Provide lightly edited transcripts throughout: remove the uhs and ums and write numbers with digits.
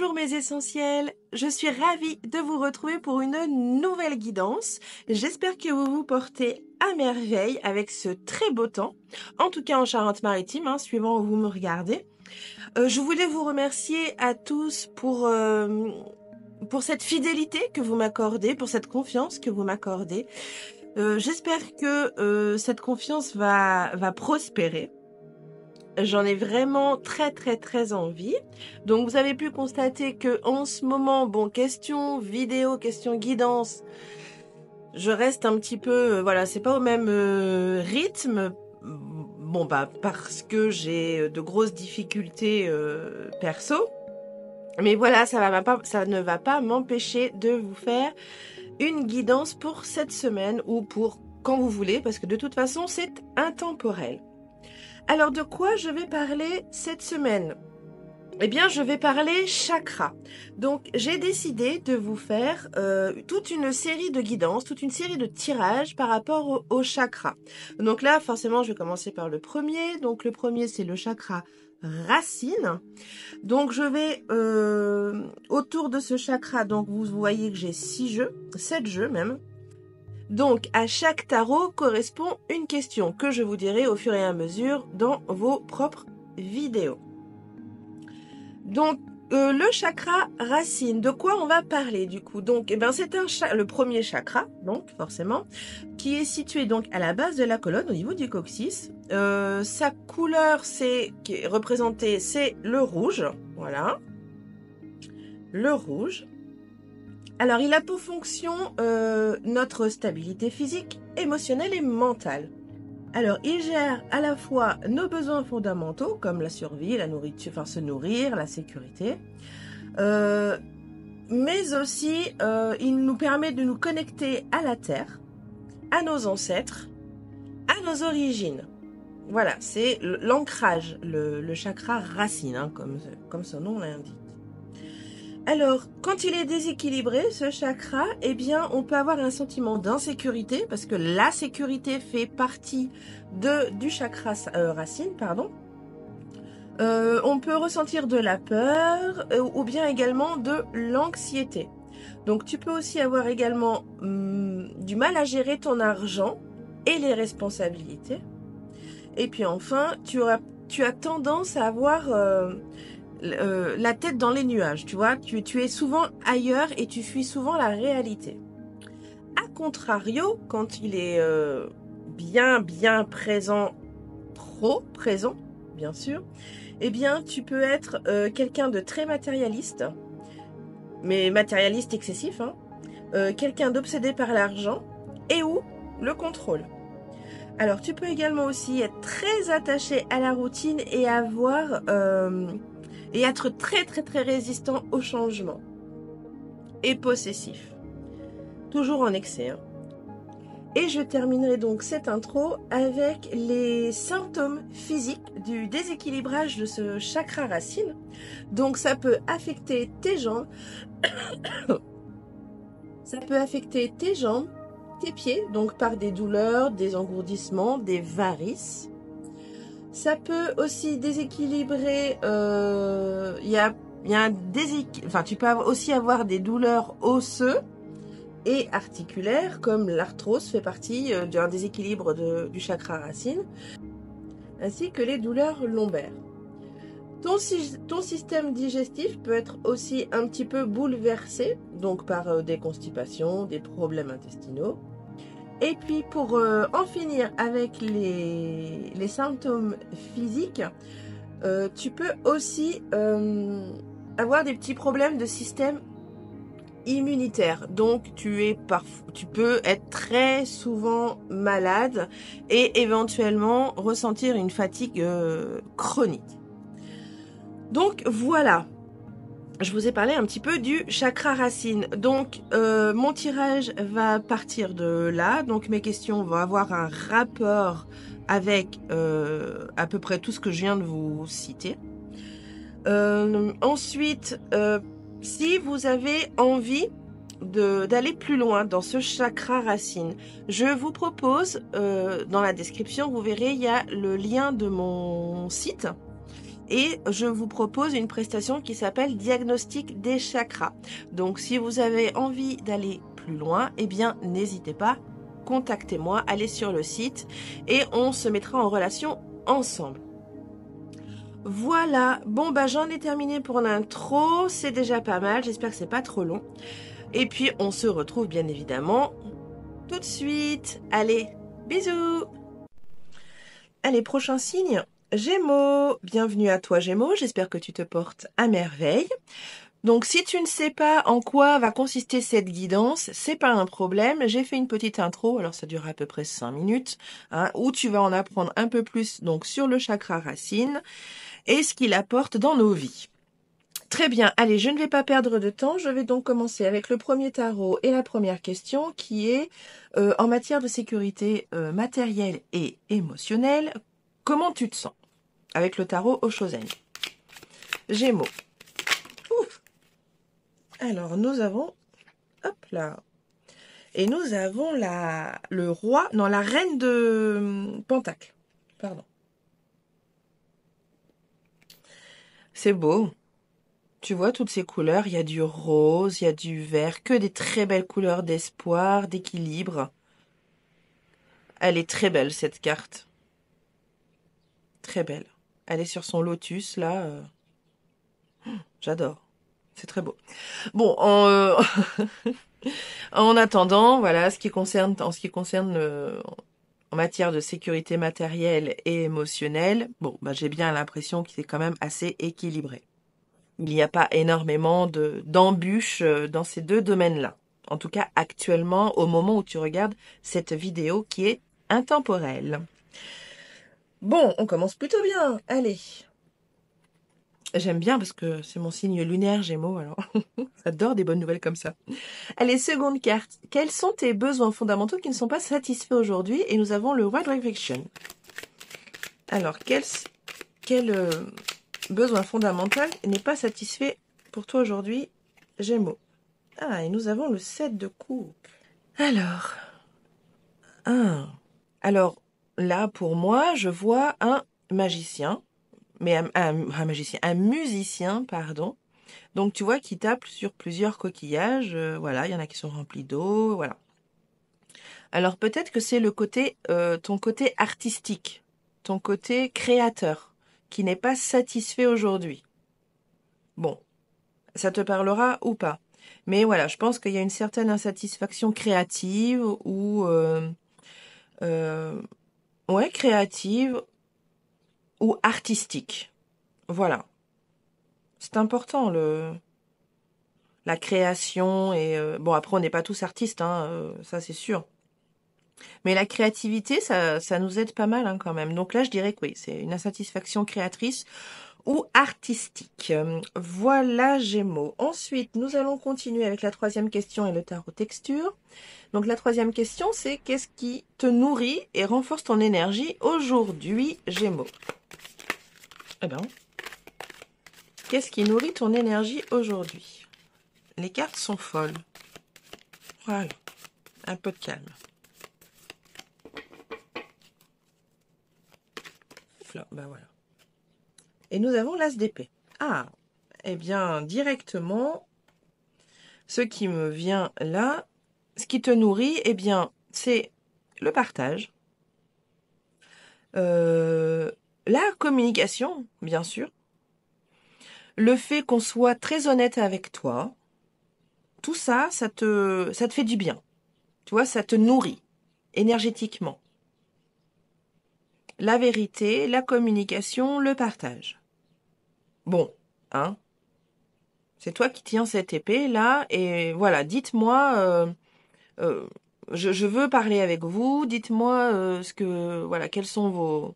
Bonjour mes essentiels, je suis ravie de vous retrouver pour une nouvelle guidance. J'espère que vous vous portez à merveille avec ce très beau temps, en tout cas en Charente-Maritime, suivant où vous me regardez. Je voulais vous remercier à tous pour cette fidélité que vous m'accordez, pour cette confiance que vous m'accordez. J'espère que cette confiance va prospérer. J'en ai vraiment très envie. Donc vous avez pu constater que en ce moment, bon, question vidéo, question guidance, je reste un petit peu, voilà, c'est pas au même rythme. Bon bah parce que j'ai de grosses difficultés perso. Mais voilà, ça ne va pas m'empêcher de vous faire une guidance pour cette semaine ou pour quand vous voulez, parce que de toute façon c'est intemporel. Alors de quoi je vais parler cette semaine? Eh bien je vais parler chakra. Donc j'ai décidé de vous faire toute une série de guidances, toute une série de tirages par rapport au chakra. Donc là forcément je vais commencer par le premier. Donc le premier c'est le chakra racine. Donc je vais autour de ce chakra, donc vous voyez que j'ai 6 jeux, 7 jeux même. Donc, à chaque tarot correspond une question que je vous dirai au fur et à mesure dans vos propres vidéos. Donc, le chakra racine, de quoi on va parler du coup? Donc, c'est le premier chakra, donc forcément, qui est situé donc à la base de la colonne, au niveau du coccyx. Sa couleur, qui est représentée, c'est le rouge, voilà, le rouge. Alors, il a pour fonction notre stabilité physique, émotionnelle et mentale. Alors, il gère à la fois nos besoins fondamentaux, comme la survie, la nourriture, enfin se nourrir, la sécurité, mais aussi il nous permet de nous connecter à la terre, à nos ancêtres, à nos origines. Voilà, c'est l'ancrage, le chakra racine, comme son nom l'indique. Alors, quand il est déséquilibré, ce chakra, eh bien, on peut avoir un sentiment d'insécurité, parce que la sécurité fait partie du chakra racine, pardon. On peut ressentir de la peur, ou bien également de l'anxiété. Donc, tu peux aussi avoir également du mal à gérer ton argent et les responsabilités. Et puis enfin, tu as tendance à avoir la tête dans les nuages, tu vois, tu es souvent ailleurs et tu fuis souvent la réalité. A contrario, quand il est bien présent, trop présent, bien sûr, eh bien tu peux être quelqu'un de très matérialiste, mais matérialiste excessif, quelqu'un d'obsédé par l'argent et ou le contrôle. Alors tu peux également aussi être très attaché à la routine et et être très résistant au changement. Et possessif. Toujours en excès. Et je terminerai donc cette intro avec les symptômes physiques du déséquilibrage de ce chakra racine. Donc ça peut affecter tes jambes. Ça peut affecter tes jambes, tes pieds, donc par des douleurs, des engourdissements, des varices. Ça peut aussi déséquilibrer, tu peux aussi avoir des douleurs osseuses et articulaires, comme l'arthrose fait partie d'un déséquilibre du chakra racine, ainsi que les douleurs lombaires. Ton système digestif peut être aussi un petit peu bouleversé, donc par des constipations, des problèmes intestinaux. Et puis pour en finir avec les symptômes physiques, tu peux aussi avoir des petits problèmes de système immunitaire. Donc tu peux être très souvent malade et éventuellement ressentir une fatigue chronique. Donc voilà. Je vous ai parlé un petit peu du chakra racine. Donc, mon tirage va partir de là. Donc, mes questions vont avoir un rapport avec à peu près tout ce que je viens de vous citer. Ensuite, si vous avez envie d'aller plus loin dans ce chakra racine, je vous propose, dans la description, vous verrez, il y a le lien de mon site. et je vous propose une prestation qui s'appelle Diagnostic des chakras. Donc si vous avez envie d'aller plus loin, eh bien n'hésitez pas, contactez-moi, allez sur le site et on se mettra en relation ensemble. Voilà, bon bah j'en ai terminé pour l'intro, c'est déjà pas mal, j'espère que c'est pas trop long. Et puis on se retrouve bien évidemment tout de suite. Allez, bisous. Allez, prochain signe, Gémeaux. Bienvenue à toi Gémeaux, j'espère que tu te portes à merveille. Donc si tu ne sais pas en quoi va consister cette guidance, c'est pas un problème. J'ai fait une petite intro, alors ça dure à peu près 5 minutes, où tu vas en apprendre un peu plus donc sur le chakra racine et ce qu'il apporte dans nos vies. Très bien, allez, je ne vais pas perdre de temps, je vais donc commencer avec le premier tarot et la première question qui est en matière de sécurité matérielle et émotionnelle, comment tu te sens avec le tarot Oshozen. Gémeaux. Ouf. Alors nous avons, hop là, et nous avons la reine de Pentacle, pardon. C'est beau. Tu vois toutes ces couleurs, il y a du rose, il y a du vert, que des très belles couleurs d'espoir, d'équilibre. Elle est très belle cette carte. Très belle. Elle est sur son lotus là. J'adore. C'est très beau. Bon, en attendant, voilà, en ce qui concerne en matière de sécurité matérielle et émotionnelle, bon, bah, j'ai bien l'impression qu'il est quand même assez équilibré. Il n'y a pas énormément d'embûches dans ces deux domaines-là. En tout cas, actuellement, au moment où tu regardes cette vidéo qui est intemporelle. Bon, on commence plutôt bien. Allez. J'aime bien parce que c'est mon signe lunaire Gémeaux, alors j'adore des bonnes nouvelles comme ça. Allez, seconde carte. Quels sont tes besoins fondamentaux qui ne sont pas satisfaits aujourd'hui? Et nous avons le Right Reflection. Alors, quel besoin fondamental n'est pas satisfait pour toi aujourd'hui, Gémeaux? Ah, et nous avons le 7 de coupe. Alors, alors là, pour moi, je vois un magicien, mais un musicien, pardon. Donc, tu vois, qui tape sur plusieurs coquillages. Voilà, il y en a qui sont remplis d'eau, voilà. Alors, peut-être que c'est ton côté artistique, ton côté créateur, qui n'est pas satisfait aujourd'hui. Bon, ça te parlera ou pas. Mais voilà, je pense qu'il y a une certaine insatisfaction créative ou créative ou artistique. Voilà. C'est important la création et bon après on n'est pas tous artistes ça c'est sûr. Mais la créativité ça nous aide pas mal quand même. Donc là je dirais que oui, c'est une insatisfaction créatrice ou artistique. Voilà Gémeaux. Ensuite, nous allons continuer avec la troisième question et le tarot texture. Donc la troisième question, c'est qu'est-ce qui te nourrit et renforce ton énergie aujourd'hui, Gémeaux? Eh bien, qu'est-ce qui nourrit ton énergie aujourd'hui? Les cartes sont folles. Voilà, un peu de calme. Là, ben voilà. Et nous avons l'as d'épée. Ah, eh bien, directement, ce qui me vient là, ce qui te nourrit, eh bien, c'est le partage, la communication, bien sûr, le fait qu'on soit très honnête avec toi, tout ça, ça te fait du bien. Tu vois, ça te nourrit énergétiquement. La vérité, la communication, le partage. Bon, c'est toi qui tiens cette épée là, et voilà, dites-moi, je veux parler avec vous, dites-moi quels sont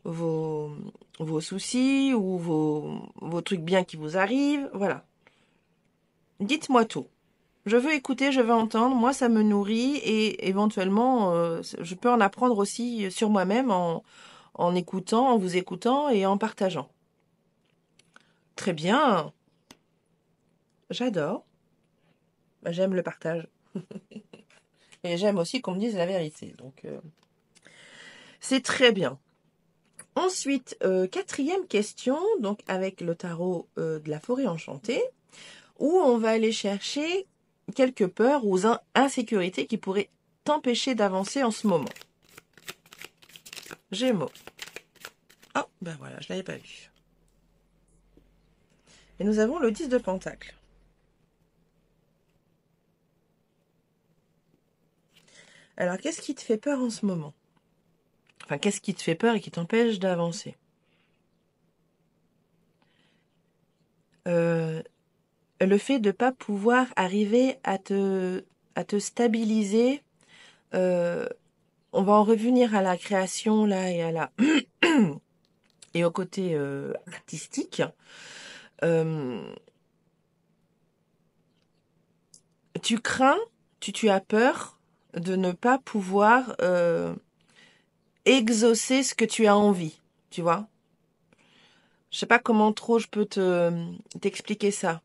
vos soucis ou vos trucs bien qui vous arrivent, voilà. Dites-moi tout. Je veux écouter, je veux entendre, moi ça me nourrit et éventuellement je peux en apprendre aussi sur moi-même en écoutant, en vous écoutant et en partageant. Très bien. J'adore. J'aime le partage. Et j'aime aussi qu'on me dise la vérité. Donc c'est très bien. Ensuite, quatrième question, donc avec le tarot de la forêt enchantée, où on va aller chercher quelques peurs ou insécurités qui pourraient t'empêcher d'avancer en ce moment. Gémeaux. Oh, ben voilà, je l'avais pas vu. Et nous avons le 10 de Pentacle. Alors, qu'est-ce qui te fait peur en ce moment? Enfin, qu'est-ce qui te fait peur et qui t'empêche d'avancer? Le fait de ne pas pouvoir arriver à te stabiliser. On va en revenir à la création là et à la et au côté artistique. Tu crains, tu as peur de ne pas pouvoir exaucer ce que tu as envie, tu vois. Je sais pas comment trop je peux t'expliquer ça.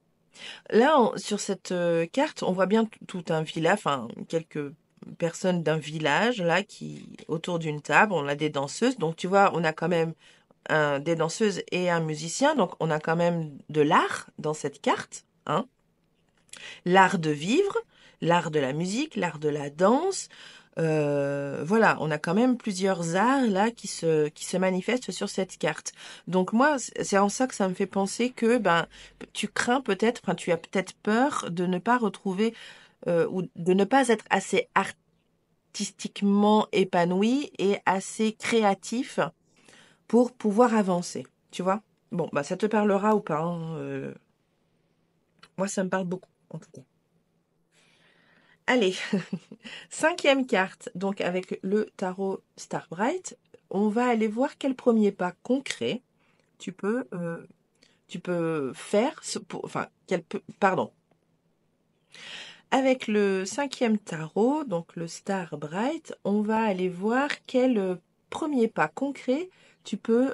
Là, sur cette carte, on voit bien tout un village, enfin quelques personnes d'un village là qui autour d'une table. On a des danseuses, donc tu vois, on a quand même des danseuses et un musicien, donc on a quand même de l'art dans cette carte, hein. L'art de vivre, l'art de la musique, l'art de la danse. Voilà, on a quand même plusieurs arts là qui se manifestent sur cette carte. Donc moi, c'est en ça que ça me fait penser que ben tu crains peut-être, enfin tu as peut-être peur de ne pas retrouver ou de ne pas être assez artistiquement épanoui et assez créatif pour pouvoir avancer. Tu vois? Bon, bah ça te parlera ou pas, hein, moi, ça me parle beaucoup, en tout cas. Allez, cinquième carte, donc avec le tarot Starbright, on va aller voir quel premier pas concret tu peux, euh, tu peux faire, enfin, pardon. Avec le cinquième tarot, donc le Starbright, on va aller voir quel premier pas concret tu peux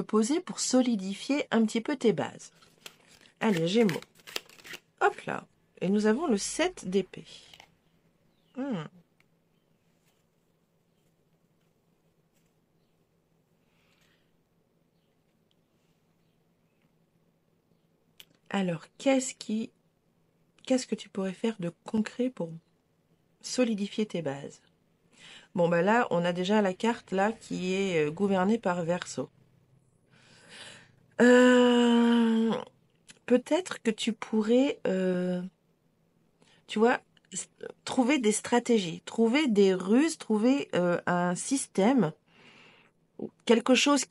poser pour solidifier un petit peu tes bases. Allez, Gémeaux. Hop là. Et nous avons le 7 d'épée. Alors, qu'est-ce que tu pourrais faire de concret pour solidifier tes bases? Bon, bah là, on a déjà la carte là qui est gouvernée par Verseau. Euh, Peut-être que tu pourrais, tu vois, trouver des stratégies, trouver des ruses, trouver un système, quelque chose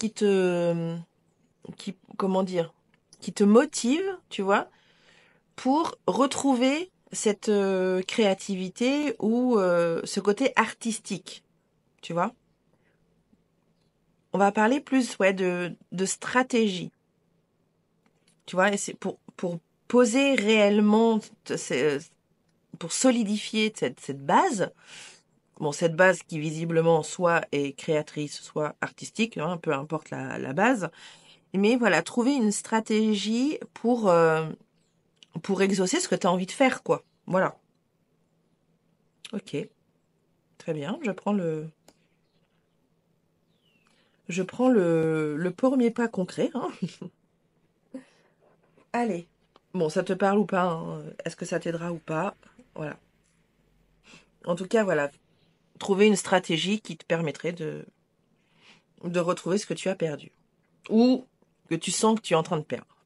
comment dire, qui te motive, tu vois, pour retrouver cette créativité ou ce côté artistique, tu vois. On va parler plus ouais de stratégie, tu vois, et c'est pour poser réellement pour solidifier cette base. Bon, cette base qui visiblement soit est créatrice, soit artistique, hein, peu importe la base. Mais voilà, trouver une stratégie pour exaucer ce que tu as envie de faire, quoi. Voilà. Ok, très bien. Je prends le premier pas concret, hein. Allez. Bon, ça te parle ou pas, hein. Est-ce que ça t'aidera ou pas? Voilà. En tout cas, voilà. Trouver une stratégie qui te permettrait de retrouver ce que tu as perdu. Ou que tu sens que tu es en train de perdre.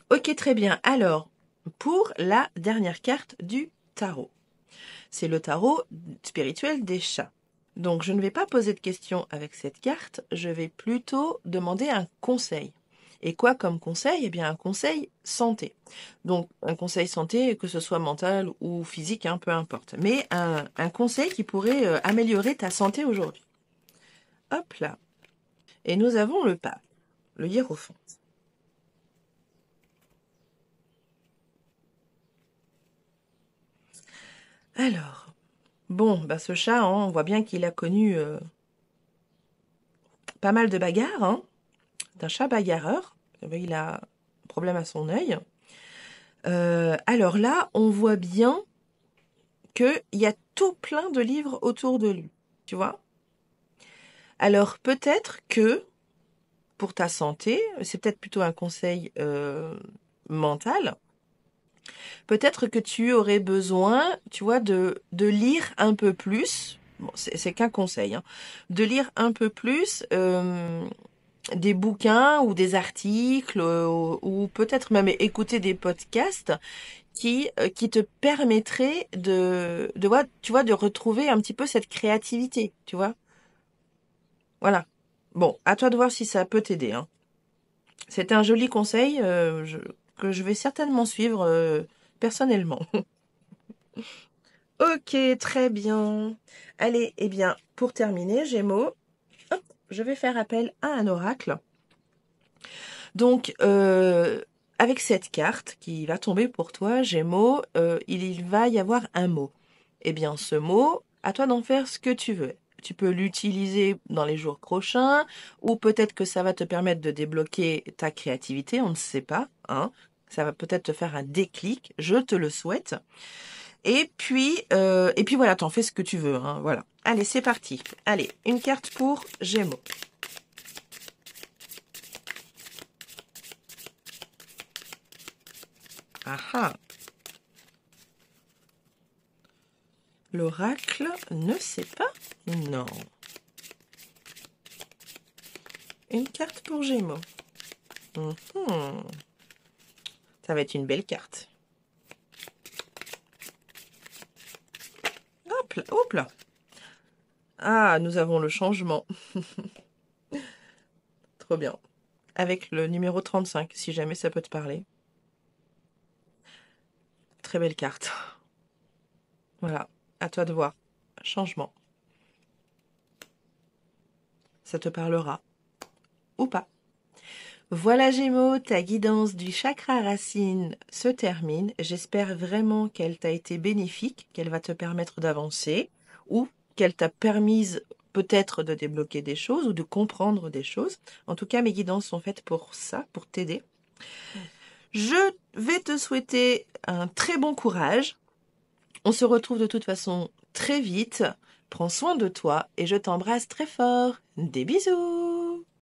Ok, très bien. Alors, pour la dernière carte du tarot. C'est le tarot spirituel des chats. Donc, je ne vais pas poser de questions avec cette carte, je vais plutôt demander un conseil. Et quoi comme conseil? Eh bien, un conseil santé. Donc, un conseil santé, que ce soit mental ou physique, hein, peu importe. Mais un conseil qui pourrait améliorer ta santé aujourd'hui. Hop là. Et nous avons le pape, le hiérophant. Alors, bon, bah ce chat, hein, on voit bien qu'il a connu pas mal de bagarres, hein. C'est un chat bagarreur. Il a un problème à son œil. Alors là, on voit bien qu'il y a tout plein de livres autour de lui. Tu vois? Alors peut-être que pour ta santé, c'est peut-être plutôt un conseil mental, peut-être que tu aurais besoin, tu vois, de lire un peu plus. Bon, c'est qu'un conseil, hein, de lire un peu plus des bouquins ou des articles ou peut-être même écouter des podcasts qui te permettraient tu vois, de retrouver un petit peu cette créativité, tu vois. Voilà. Bon, à toi de voir si ça peut t'aider, hein. C'est un joli conseil que je vais certainement suivre personnellement. Ok, très bien. Allez, eh bien, pour terminer, Gémeaux, hop, je vais faire appel à un oracle. Donc, avec cette carte qui va tomber pour toi, Gémeaux, il va y avoir un mot. Eh bien, ce mot, à toi d'en faire ce que tu veux. Tu peux l'utiliser dans les jours prochains, ou peut-être que ça va te permettre de débloquer ta créativité, on ne sait pas, hein. Ça va peut-être te faire un déclic, je te le souhaite. Et puis voilà, t'en fais ce que tu veux, hein, voilà. Allez, c'est parti. Allez, une carte pour Gémeaux. Ah ah. L'oracle ne sait pas? Non. Une carte pour Gémeaux. Mhm. Ça va être une belle carte. Hop là, hop là. Ah, nous avons le changement. Trop bien. Avec le numéro 35, si jamais ça peut te parler. Très belle carte. Voilà, à toi de voir. Changement. Ça te parlera ou pas. Voilà Gémeaux, ta guidance du chakra racine se termine. J'espère vraiment qu'elle t'a été bénéfique, qu'elle va te permettre d'avancer ou qu'elle t'a permise peut-être de débloquer des choses ou de comprendre des choses. En tout cas, mes guidances sont faites pour ça, pour t'aider. Je vais te souhaiter un très bon courage. On se retrouve de toute façon très vite. Prends soin de toi et je t'embrasse très fort. Des bisous!